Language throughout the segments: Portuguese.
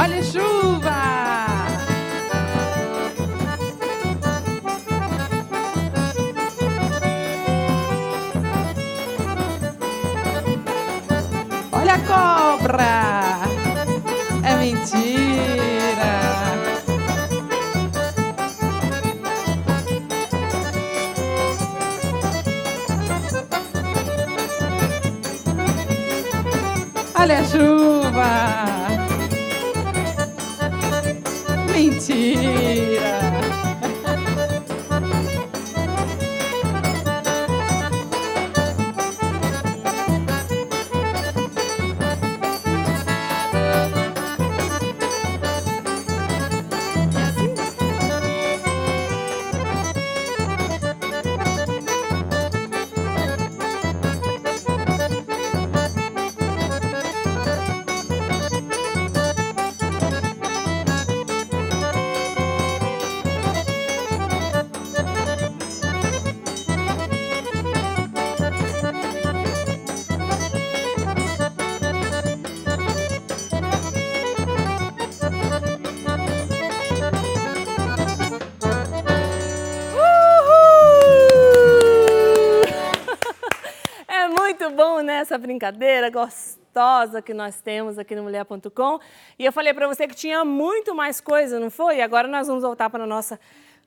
Olha a chuva! Olha a cobra! É mentira! Olha a chuva! Mentira! É muito bom, né, essa brincadeira gostosa que nós temos aqui no Mulher.com. E eu falei para você que tinha muito mais coisa, não foi? E agora nós vamos voltar para a nossa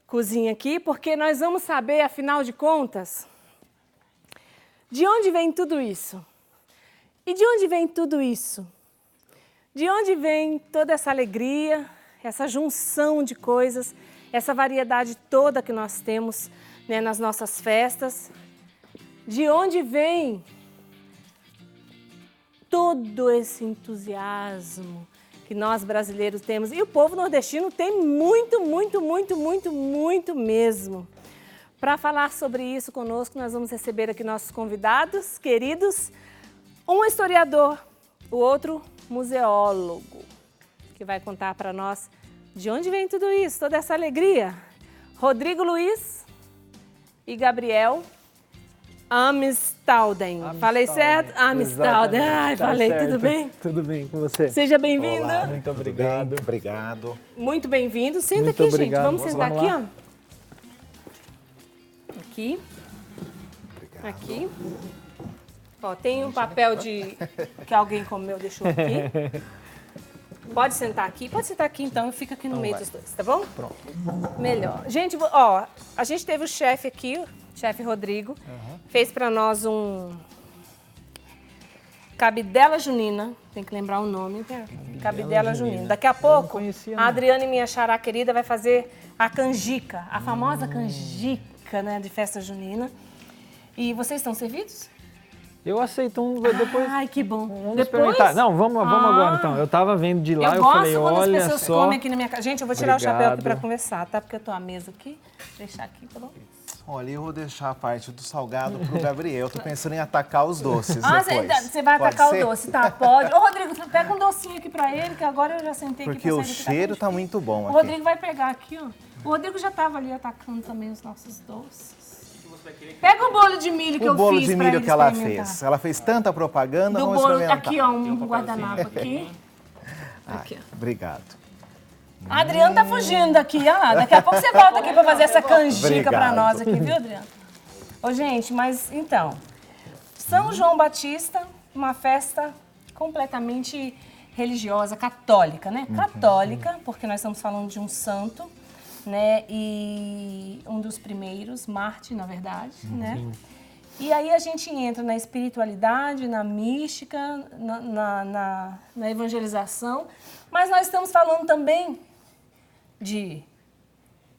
cozinha aqui, porque nós vamos saber, afinal de contas, de onde vem tudo isso? E de onde vem tudo isso? De onde vem toda essa alegria, essa junção de coisas, essa variedade toda que nós temos, né, nas nossas festas? De onde vem todo esse entusiasmo que nós brasileiros temos? E o povo nordestino tem muito, muito, muito, muito, muito mesmo. Para falar sobre isso conosco, nós vamos receber aqui nossos convidados queridos. Um historiador, o outro museólogo, que vai contar para nós de onde vem tudo isso, toda essa alegria. Rodrigo Luiz e Gabriel Amstalden. Falei certo? Amstalden. Ai, falei, certo. tudo bem? Tudo bem com você? Seja bem-vindo. Olá, muito obrigado. Muito obrigado. Muito bem-vindo. Senta Muito aqui, obrigado. gente. Vamos sentar Vamos aqui, lá. ó. Aqui. Obrigado. Aqui. Ó, tem um papel de que alguém comeu, deixou aqui. Pode sentar aqui. Pode sentar aqui, então. Fica aqui no meio dos dois, tá bom? Pronto. Melhor. Gente, ó, a gente teve o chefe aqui, o chefe Rodrigo, fez para nós um cabidela junina, tem que lembrar o nome, né? Cabidela junina. Daqui a pouco, conhecia, a não. Adriane, minha xará querida, vai fazer a canjica, a famosa canjica, né, de festa junina. E vocês estão servidos? Eu aceito um depois. Ai, que bom. Vamos Depois? experimentar. Não, vamos agora então. Eu tava vendo de lá, Eu eu gosto falei, quando as olha pessoas só. comem aqui na minha casa. Gente, eu vou tirar o chapéu aqui para Obrigado. conversar, tá? Porque eu tô à mesa aqui. Deixar aqui, tá bom? Olha, eu vou deixar a parte do salgado pro Gabriel. Tô pensando em atacar os doces Ah, depois. você vai Pode atacar ser? o doce, tá? Pode. Ô, Rodrigo, pega um docinho aqui pra ele, que agora eu já sentei aqui Porque pra o sair daqui, cheiro tá tá muito bom O aqui. Rodrigo vai pegar aqui, ó. O Rodrigo já tava ali atacando também os nossos doces. Pega o bolo de milho que eu O bolo fiz de pra milho ele que ela experimentar. fez. Ela fez tanta propaganda, Do vamos bolo, experimentar. aqui, ó, um guardanapo aqui. Ai, Aqui, ó. obrigado. A Adriana tá fugindo daqui, ó lá. Daqui a pouco você volta aqui pra fazer essa canjica pra Obrigado. nós aqui, viu, Adriana? Ô, gente, mas então, São João Batista, uma festa completamente religiosa, católica, né? Católica, porque nós estamos falando de um santo, né? E um dos primeiros, Marte, na verdade, né? E aí a gente entra na espiritualidade, na mística, na evangelização, mas nós estamos falando também de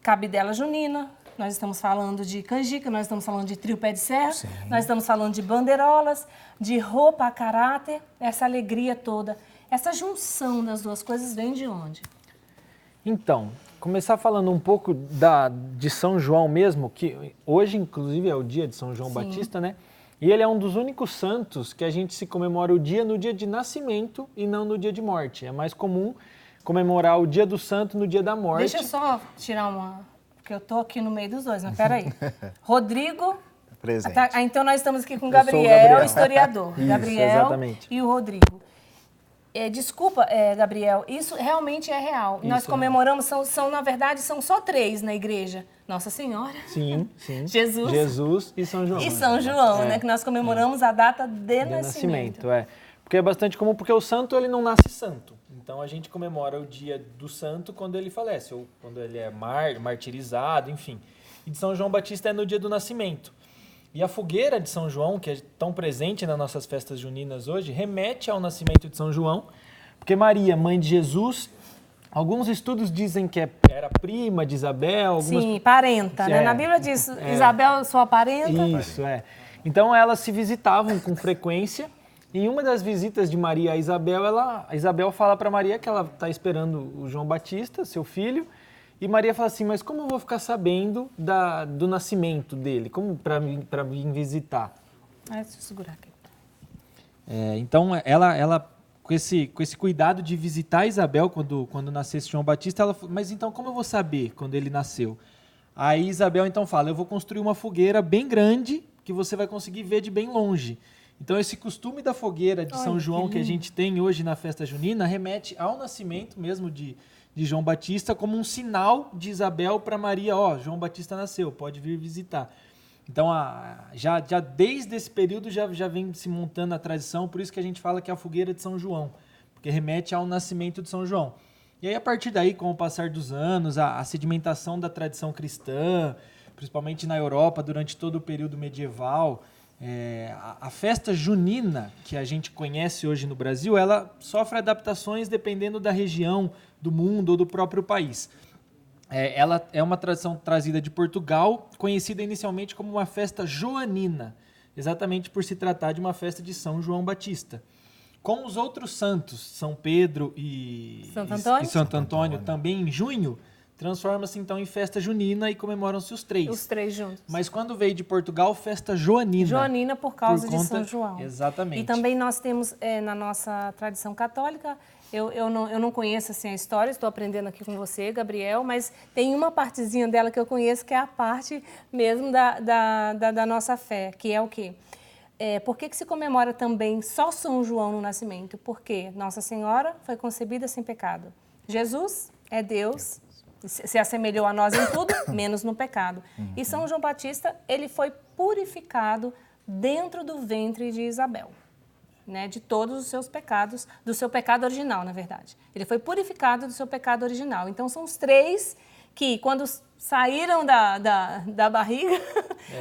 cabidela junina, nós estamos falando de canjica, nós estamos falando de trio pé de serra, Sim. nós estamos falando de bandeirolas, de roupa a caráter, essa alegria toda. Essa junção das duas coisas vem de onde? Então, começar falando um pouco de São João mesmo, que hoje, inclusive, é o dia de São João Sim. Batista, né? E ele é um dos únicos santos que a gente se comemora o dia no dia de nascimento e não no dia de morte. É mais comum comemorar o dia do santo no dia da morte. Deixa eu só tirar uma... Porque eu tô aqui no meio dos dois, mas peraí. Rodrigo... Presente. Então nós estamos aqui com o Eu sou o Gabriel, Gabriel. historiador. Isso, Gabriel exatamente. e o Rodrigo. Desculpa, Gabriel, isso realmente é real. Isso, Nós comemoramos, na verdade, são só 3 na igreja. Nossa Senhora, Sim, sim. Jesus. Jesus e São João. E São João, É. né? Que nós comemoramos a data de De nascimento. nascimento, Porque é bastante comum, porque o santo ele não nasce santo. Então a gente comemora o dia do santo quando ele falece, ou quando ele é martirizado, enfim. E de São João Batista é no dia do nascimento. E a fogueira de São João, que é tão presente nas nossas festas juninas hoje, remete ao nascimento de São João, porque Maria, mãe de Jesus, alguns estudos dizem que era prima de Isabel. Sim, parenta, né? Na Bíblia diz, Isabel, sua parenta. Isso, Então elas se visitavam com frequência. E em uma das visitas de Maria a Isabel fala para Maria que ela está esperando o João Batista, seu filho. E Maria fala assim, mas como eu vou ficar sabendo do nascimento dele? Como para vir visitar? Deixa eu segurar aqui. Então, ela com esse cuidado de visitar Isabel quando nascesse João Batista, ela falou, mas então como eu vou saber quando ele nasceu? Aí Isabel então fala, eu vou construir uma fogueira bem grande que você vai conseguir ver de bem longe. Então esse costume da fogueira de São João que a gente tem hoje na festa junina remete ao nascimento mesmo de João Batista como um sinal de Isabel para Maria, João Batista nasceu, pode vir visitar. Então, já desde esse período já vem se montando a tradição, por isso que a gente fala que é a fogueira de São João, porque remete ao nascimento de São João. E aí, a partir daí, com o passar dos anos, a sedimentação da tradição cristã, principalmente na Europa, durante todo o período medieval, a festa junina, que a gente conhece hoje no Brasil, ela sofre adaptações dependendo da região, do mundo ou do próprio país. Ela é uma tradição trazida de Portugal, conhecida inicialmente como uma festa joanina, exatamente por se tratar de uma festa de São João Batista. Com os outros santos, São Pedro e Santo Antônio, também em junho, transforma-se então em festa junina e comemoram-se os 3. Os 3 juntos. Mas quando veio de Portugal, festa joanina. Joanina por causa de São João. Exatamente. E também nós temos na nossa tradição católica, eu não conheço assim, a história, estou aprendendo aqui com você, Gabriel, mas tem uma partezinha dela que eu conheço, que é a parte mesmo da nossa fé, que é o quê? Por que se comemora também só São João no nascimento? Porque Nossa Senhora foi concebida sem pecado. Jesus é Deus, se assemelhou a nós em tudo, menos no pecado. E São João Batista, ele foi purificado dentro do ventre de Isabel, né, de todos os seus pecados, do seu pecado original, na verdade. Ele foi purificado do seu pecado original. Então, são os 3 que, quando saíram da barriga,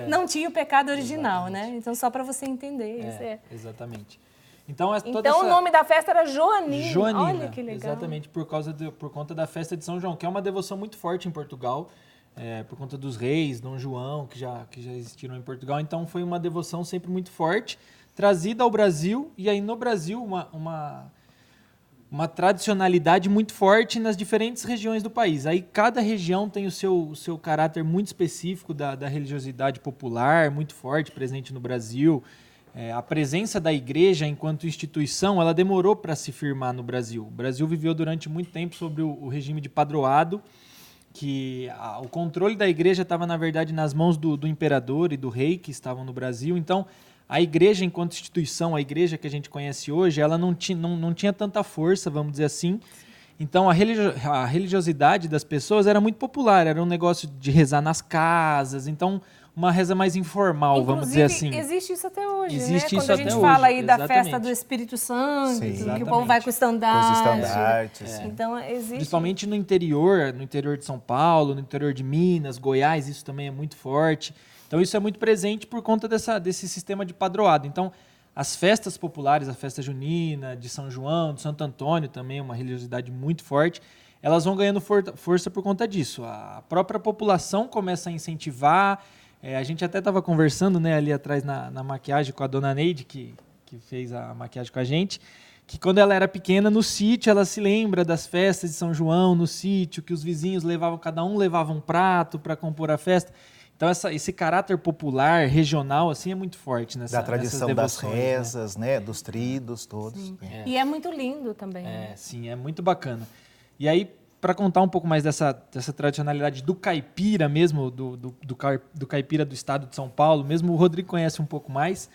não tinham o pecado original, né? Então, só para você entender isso. Exatamente. Então, o nome da festa era Joanina. Joanina. Olha que legal. Exatamente, por conta da festa de São João, que é uma devoção muito forte em Portugal, por conta dos reis, Dom João, que já existiram em Portugal. Então, foi uma devoção sempre muito forte, trazida ao Brasil, e aí no Brasil uma tradicionalidade muito forte nas diferentes regiões do país. Aí cada região tem o seu caráter muito específico da religiosidade popular, muito forte, presente no Brasil. A presença da igreja enquanto instituição, ela demorou para se firmar no Brasil. O Brasil viveu durante muito tempo sobre o regime de padroado, que o controle da igreja estava, na verdade, nas mãos do imperador e do rei que estavam no Brasil. Então, a igreja enquanto instituição, a igreja que a gente conhece hoje, ela não tinha tanta força, vamos dizer assim. Então, a religiosidade das pessoas era muito popular, era um negócio de rezar nas casas, então uma reza mais informal, inclusive, vamos dizer assim. Existe isso até hoje, existe né? Isso Quando a gente até fala hoje, aí da exatamente. festa do Espírito Santo, Sim, que o povo vai com o estandarte. Com os estandartes. Então, existe. Principalmente no interior de São Paulo, no interior de Minas, Goiás, isso também é muito forte. Então, isso é muito presente por conta desse sistema de padroado. Então, as festas populares, a festa junina, de São João, de Santo Antônio também, uma religiosidade muito forte, elas vão ganhando força por conta disso. A própria população começa a incentivar. A gente até estava conversando, né, ali atrás na maquiagem com a dona Neide, que fez a maquiagem com a gente, que quando ela era pequena, no sítio, ela se lembra das festas de São João no sítio, que os vizinhos cada um levava um prato para compor a festa. Então, esse caráter popular, regional, assim, é muito forte nessa Da tradição das rezas, né? dos tridos, todos. E é muito lindo também. Sim, é muito bacana. E aí, para contar um pouco mais dessa tradicionalidade do caipira mesmo, do caipira do estado de São Paulo, mesmo o Rodrigo conhece um pouco mais,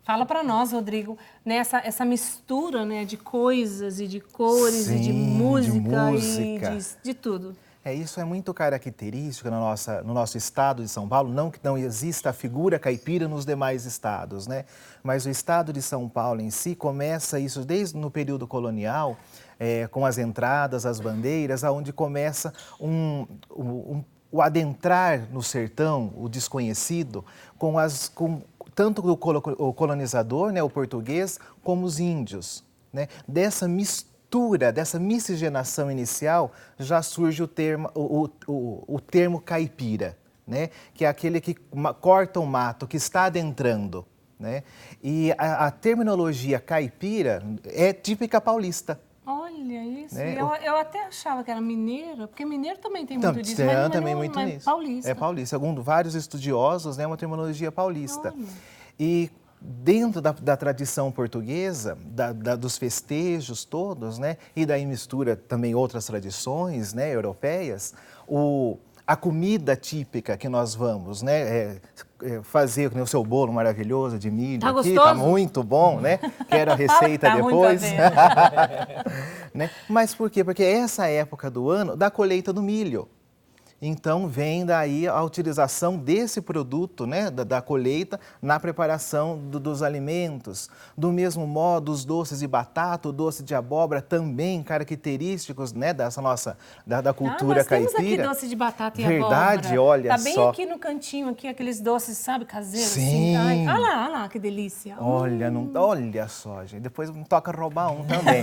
Fala para nós, Rodrigo, né, essa mistura, né, de coisas e de cores e de Sim, música, música. e de tudo. Isso é muito característico no nosso estado de São Paulo, não que não exista a figura caipira nos demais estados, né? Mas o estado de São Paulo em si começa isso desde no período colonial, com as entradas, as bandeiras, aonde começa o adentrar no sertão, o desconhecido, tanto o colonizador, né, o português, como os índios, né? Dessa mistura, dessa miscigenação inicial, já surge o termo caipira, né? Que é aquele que corta o mato, que está adentrando, né? E a terminologia caipira é típica paulista. Olha isso, Né? eu até achava que era mineiro, porque mineiro também tem muito disso, mas não também é, muito mas nisso. paulista. É paulista. Segundo vários estudiosos, né, é uma terminologia paulista. Olha. E dentro da tradição portuguesa, dos festejos todos, né, e daí mistura também outras tradições, né, europeias, a comida típica que nós vamos, né, fazer o seu bolo maravilhoso de milho. Tá aqui, gostoso? tá muito bom, né? Quero a receita Tá depois. muito a Né? Mas por quê? Porque essa época do ano da colheita do milho. Então, vem daí a utilização desse produto, né, da colheita, na preparação dos alimentos. Do mesmo modo, os doces de batata, o doce de abóbora, também característicos, né, dessa nossa, da cultura nós temos caipira. aqui doce de batata e Verdade, abóbora. olha tá bem só. aqui no cantinho, aqui, aqueles doces, sabe, caseiros. Sim. Assim. Ai, olha lá, que delícia. Olha só, gente. Depois não toca roubar um também.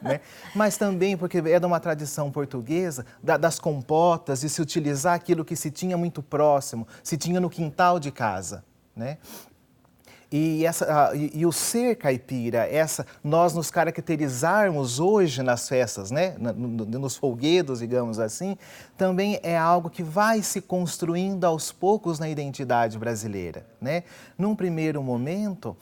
Né? Mas também porque é de uma tradição portuguesa, das compotas, de se utilizar aquilo que se tinha muito próximo, se tinha no quintal de casa, né? E o ser caipira, nós nos caracterizarmos hoje nas festas, né? Nos folguedos, digamos assim, também é algo que vai se construindo aos poucos na identidade brasileira, né? Num primeiro momento,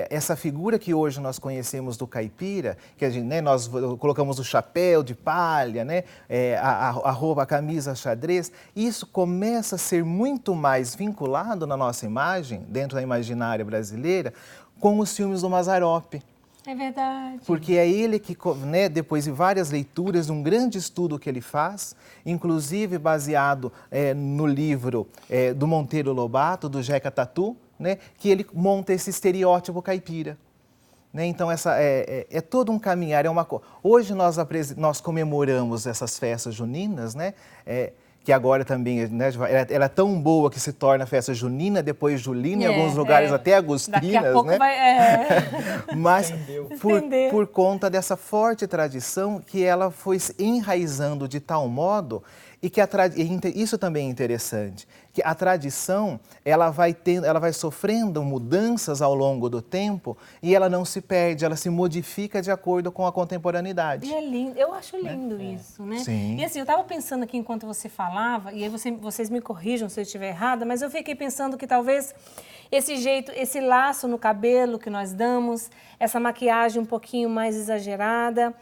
essa figura que hoje nós conhecemos do caipira, que a gente, né, nós colocamos o chapéu de palha, né? A roupa, a camisa xadrez, isso começa a ser muito mais vinculado na nossa imagem, dentro da imaginária brasileira, com os filmes do Mazzaropi. É verdade. Porque é ele que, né, depois de várias leituras, um grande estudo que ele faz, inclusive baseado no livro do Monteiro Lobato, do Jeca Tatu, né, que ele monta esse estereótipo caipira. Né? Então, é todo um caminhar. Hoje nós comemoramos essas festas juninas, né? Que agora também, né, ela é tão boa que se torna festa junina, depois julina, em alguns lugares até agostinas, daqui a pouco né? Mas por conta dessa forte tradição que ela foi se enraizando de tal modo, e que isso também é interessante, que a tradição ela vai sofrendo mudanças ao longo do tempo e ela não se perde, ela se modifica de acordo com a contemporaneidade. E é lindo, eu acho lindo isso, né? Sim. E assim, eu estava pensando aqui enquanto você falava, e aí vocês me corrijam se eu estiver errada, mas eu fiquei pensando que talvez esse jeito, esse laço no cabelo que nós damos, essa maquiagem um pouquinho mais exagerada,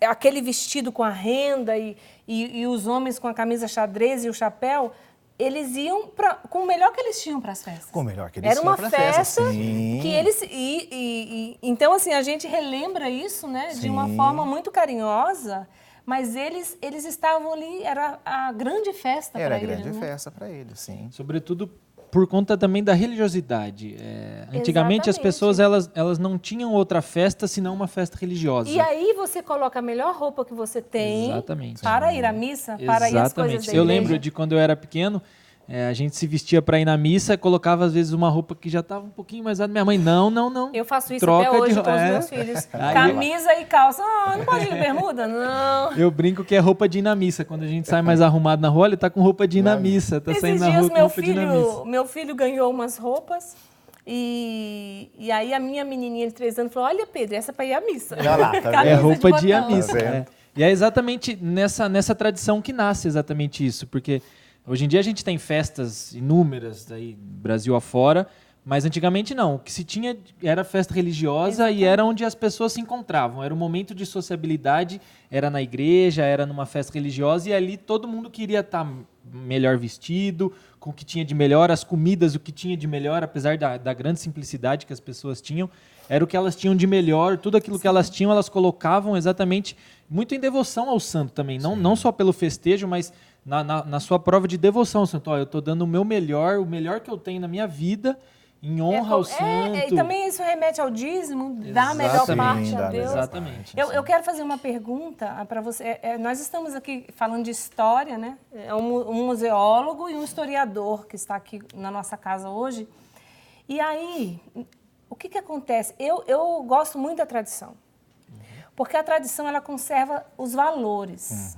aquele vestido com a renda e os homens com a camisa xadrez e o chapéu, eles iam com o melhor que eles tinham para as festas. Com o melhor que eles tinham para as festas. Era uma festa sim. Que eles... então, assim, a gente relembra isso, né, de uma forma muito carinhosa, mas eles estavam ali, era a grande festa para eles. Era a grande festa para eles, sim. Sobretudo por conta também da religiosidade. Antigamente as pessoas elas não tinham outra festa senão uma festa religiosa. E aí você coloca a melhor roupa que você tem para ir à missa, para ir às coisas da igreja. Eu lembro de quando eu era pequeno, a gente se vestia para ir na missa, colocava às vezes uma roupa que já estava um pouquinho mais alta. Minha mãe, não. Eu faço isso troca até hoje de... com os meus filhos. Camisa e calça. Não pode ir de bermuda? Não. Eu brinco que é roupa de ir na missa. Quando a gente sai mais arrumado na rua, ele tá com roupa de ir na missa. Tá saindo na rua com roupa de ir na missa. Meu filho ganhou umas roupas e aí a minha menininha de 3 anos falou, olha, Pedro, essa é para ir à missa. É roupa de ir à missa. E é exatamente nessa tradição que nasce exatamente isso. Porque hoje em dia a gente tem festas inúmeras, aí, Brasil afora, Mas antigamente não. O que se tinha era festa religiosa e era onde as pessoas se encontravam. Era um momento de sociabilidade, era na igreja, era numa festa religiosa e ali todo mundo queria estar melhor vestido, com o que tinha de melhor, as comidas, o que tinha de melhor, apesar da grande simplicidade que as pessoas tinham, era o que elas tinham de melhor, tudo aquilo que elas tinham, elas colocavam exatamente, muito em devoção ao santo também, não só pelo festejo, mas na sua prova de devoção ao santo. Ó, eu estou dando o meu melhor, o melhor que eu tenho na minha vida, em honra ao santo. E também isso remete ao dízimo, dar a melhor parte a Deus. Exatamente. Eu quero fazer uma pergunta para você. Nós estamos aqui falando de história, né? É um museólogo e um historiador que está aqui na nossa casa hoje. E aí, o que acontece? Eu gosto muito da tradição. Porque a tradição, ela conserva os valores.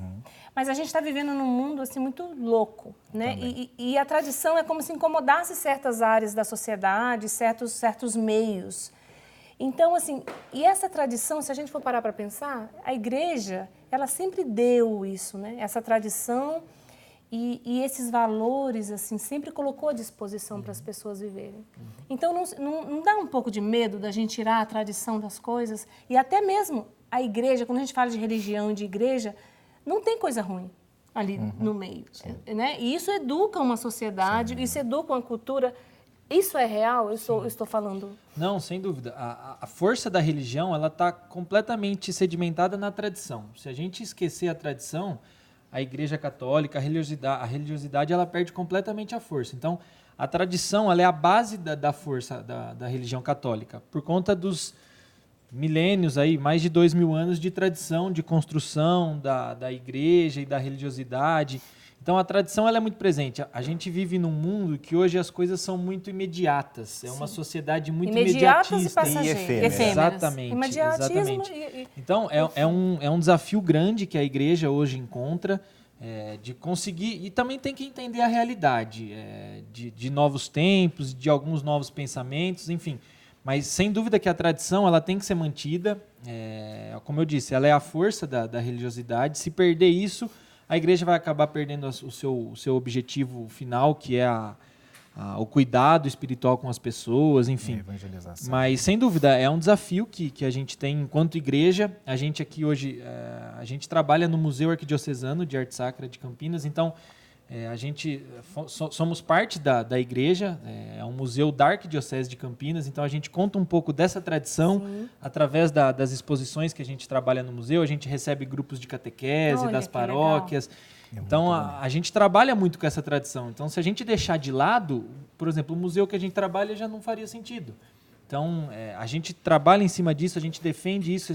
Mas a gente está vivendo num mundo assim, muito louco, né? E a tradição é como se incomodasse certas áreas da sociedade, certos meios. Então, assim, e essa tradição, se a gente for parar para pensar, a igreja, ela sempre deu isso, né? Essa tradição e esses valores, assim, sempre colocou à disposição para as pessoas viverem. Então, não dá um pouco de medo da gente tirar a tradição das coisas? E até mesmo a igreja, quando a gente fala de religião e de igreja, não tem coisa ruim ali no meio, né? E isso educa uma sociedade, isso educa uma cultura. Isso é real? Eu estou falando... Não, sem dúvida. A força da religião, ela está completamente sedimentada na tradição. Se a gente esquecer a tradição, a Igreja Católica, a religiosidade, ela perde completamente a força. Então, a tradição, ela é a base da força da religião católica, por conta dos milênios aí, mais de 2000 anos de tradição, de construção da igreja e da religiosidade. Então a tradição ela é muito presente. A gente vive num mundo que hoje as coisas são muito imediatas. É uma sociedade muito imediatista e efêmeras. Exatamente. Imediatismo. Então é um desafio grande que a igreja hoje encontra de conseguir, e também tem que entender a realidade de novos tempos, de alguns novos pensamentos, enfim. Mas, sem dúvida que a tradição ela tem que ser mantida. Como eu disse, ela é a força da religiosidade. Se perder isso, a igreja vai acabar perdendo o seu objetivo final, que é o cuidado espiritual com as pessoas, enfim. Evangelização. Mas, sem dúvida, é um desafio que a gente tem enquanto igreja. A gente aqui hoje, a gente trabalha no Museu Arquidiocesano de Arte Sacra de Campinas, então... a gente somos parte da igreja, é um museu da Arquidiocese de Campinas, então a gente conta um pouco dessa tradição através das exposições que a gente trabalha no museu. A gente recebe grupos de catequese das paróquias. Então a gente trabalha muito com essa tradição. Então se a gente deixar de lado, por exemplo, o museu que a gente trabalha já não faria sentido. Então a gente trabalha em cima disso, a gente defende isso,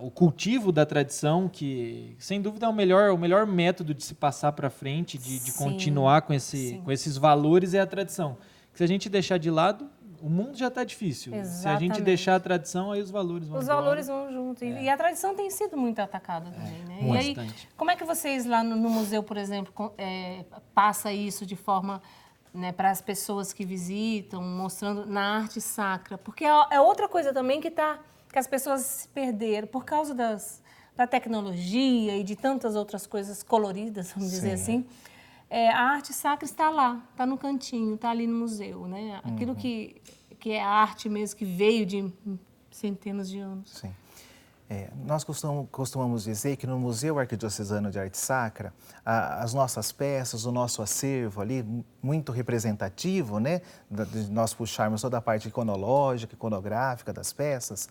o cultivo da tradição, que sem dúvida é o melhor método de se passar para frente, de continuar com esses valores, é a tradição. Que se a gente deixar de lado, o mundo já está difícil. Exatamente. Se a gente deixar a tradição, aí os valores vão embora. Valores vão junto. E a tradição tem sido muito atacada também, né? E aí, bastante. como é que vocês lá no museu, por exemplo, passa isso de forma... Né, para as pessoas que visitam, mostrando na arte sacra? Porque é outra coisa também que as pessoas se perderam por causa da tecnologia e de tantas outras coisas coloridas, vamos dizer assim. A arte sacra está lá, está no cantinho, está ali no museu, né? Aquilo que é a arte mesmo, que veio de centenas de anos. Sim. Nós costumamos dizer que no Museu Arquidiocesano de Arte Sacra, as nossas peças, o nosso acervo ali, muito representativo, né? De nós puxarmos toda a parte iconológica, iconográfica das peças,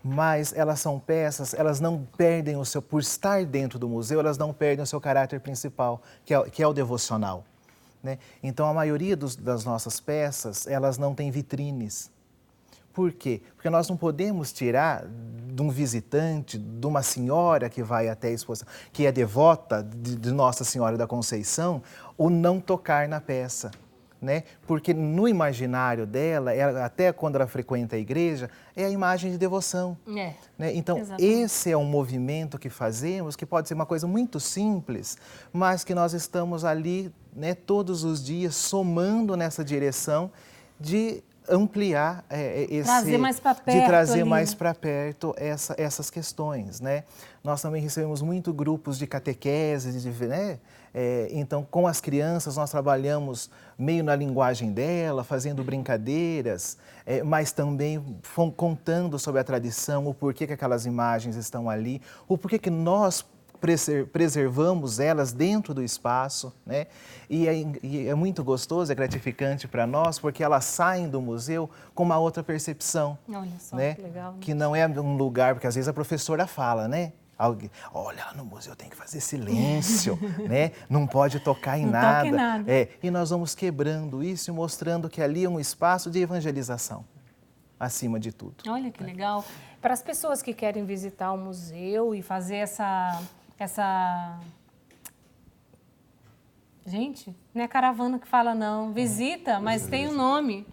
mas elas são peças, elas não perdem por estar dentro do museu, elas não perdem o seu caráter principal, que é o devocional, né? Então, a maioria das nossas peças, elas não têm vitrines. Por quê? Porque nós não podemos tirar de um visitante, de uma senhora que vai até a exposição, que é devota de Nossa Senhora da Conceição, o não tocar na peça, né? Porque no imaginário dela, até quando ela frequenta a igreja, é a imagem de devoção. Né? Então, exatamente. Esse é um movimento que fazemos, que pode ser uma coisa muito simples, mas que nós estamos ali, né, todos os dias somando nessa direção de ampliar trazer mais para perto, de trazer ali, mais né? para perto essas questões, né? Nós também recebemos muito grupos de catequese, né? Então, com as crianças, nós trabalhamos meio na linguagem dela, fazendo brincadeiras, mas também contando sobre a tradição, o porquê que aquelas imagens estão ali, o porquê que nós preservamos elas dentro do espaço, né? E é muito gostoso, é gratificante para nós, porque elas saem do museu com uma outra percepção. Olha só, né? que legal. Né? Que não é um lugar, porque às vezes a professora fala, né? Alguém, olha, no museu tem que fazer silêncio, né? Não pode tocar em nada. Toca em nada. E nós vamos quebrando isso e mostrando que ali é um espaço de evangelização, acima de tudo. Olha que legal. Para as pessoas que querem visitar o museu e fazer essa... Gente, não é caravana que fala não, visita, mas tem um nome.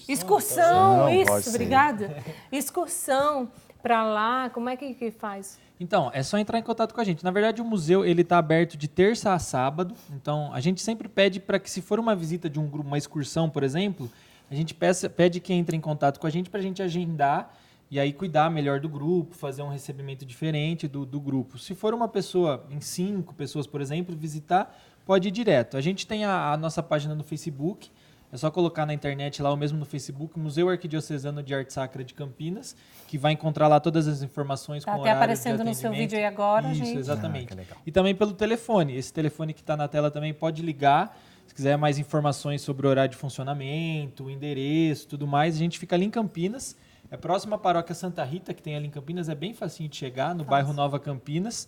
Excursão, isso, obrigada. Excursão para lá, como é que faz? Então, é só entrar em contato com a gente. Na verdade, o museu ele está aberto de terça a sábado. Então, a gente sempre pede para que, se for uma visita de um grupo, uma excursão, por exemplo, a gente pede que entre em contato com a gente para a gente agendar e aí cuidar melhor do grupo, fazer um recebimento diferente do grupo. Se for uma pessoa, em 5 pessoas, por exemplo, visitar, pode ir direto. A gente tem a nossa página no Facebook, é só colocar na internet lá, ou mesmo no Facebook, Museu Arquidiocesano de Arte Sacra de Campinas, que vai encontrar lá todas as informações com horário de atendimento. Está até aparecendo no seu vídeo aí agora, Isso, gente. exatamente. Que legal. E também pelo telefone. Esse telefone que está na tela também pode ligar. Se quiser mais informações sobre o horário de funcionamento, o endereço, tudo mais, a gente fica ali em Campinas. É próximo à Paróquia Santa Rita, que tem ali em Campinas, é bem facinho de chegar, no bairro Nova Campinas.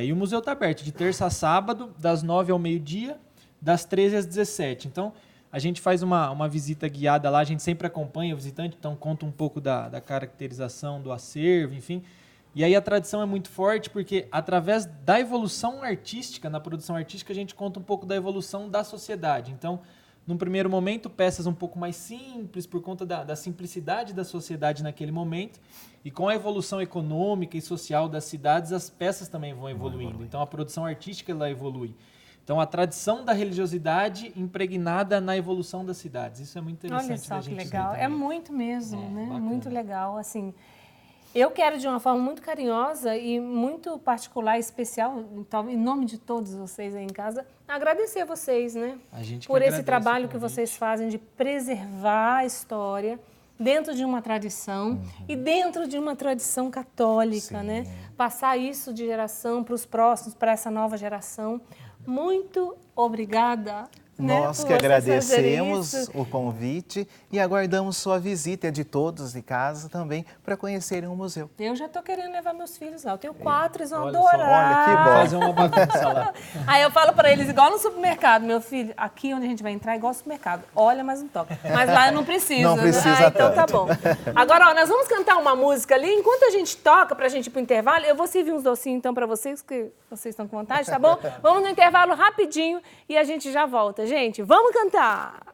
E o museu está aberto de terça a sábado, das 9 ao meio-dia, das 13 às 17. Então, a gente faz uma visita guiada lá, a gente sempre acompanha o visitante, então conta um pouco da caracterização do acervo, enfim. E aí a tradição é muito forte porque, através da evolução artística, na produção artística, a gente conta um pouco da evolução da sociedade. Então, num primeiro momento, peças um pouco mais simples, por conta da simplicidade da sociedade naquele momento. E com a evolução econômica e social das cidades, as peças também vão evoluindo. Então, a produção artística ela evolui. Então, a tradição da religiosidade impregnada na evolução das cidades. Isso é muito interessante. Olha só da que gente legal. ver É também. muito mesmo, né? Bacana. Muito legal. Assim, eu quero, de uma forma muito carinhosa e muito particular e especial, talvez em nome de todos vocês aí em casa, agradecer vocês, né? A gente que por esse agradece trabalho o que convite. vocês fazem de preservar a história dentro de uma tradição e dentro de uma tradição católica, Sim. né? Passar isso de geração para os próximos, para essa nova geração. Muito obrigada. Nós né, que por vocês agradecemos fazerem isso. o convite e aguardamos sua visita de todos de casa também para conhecerem o museu. Eu já estou querendo levar meus filhos lá. Eu tenho 4, eles vão Olha só, adorar. olha que bom. Fazer uma bagunça lá. Aí eu falo para eles, igual no supermercado, meu filho, aqui onde a gente vai entrar é igual no supermercado. Olha, mas não toca. Mas lá eu não preciso. Não né? precisa então tá tanto. bom. Agora, ó, nós vamos cantar uma música ali. Enquanto a gente toca, pra gente ir pro intervalo, eu vou servir uns docinhos então para vocês, que vocês estão com vontade, tá bom? Vamos no intervalo rapidinho e a gente já volta. Gente, vamos cantar!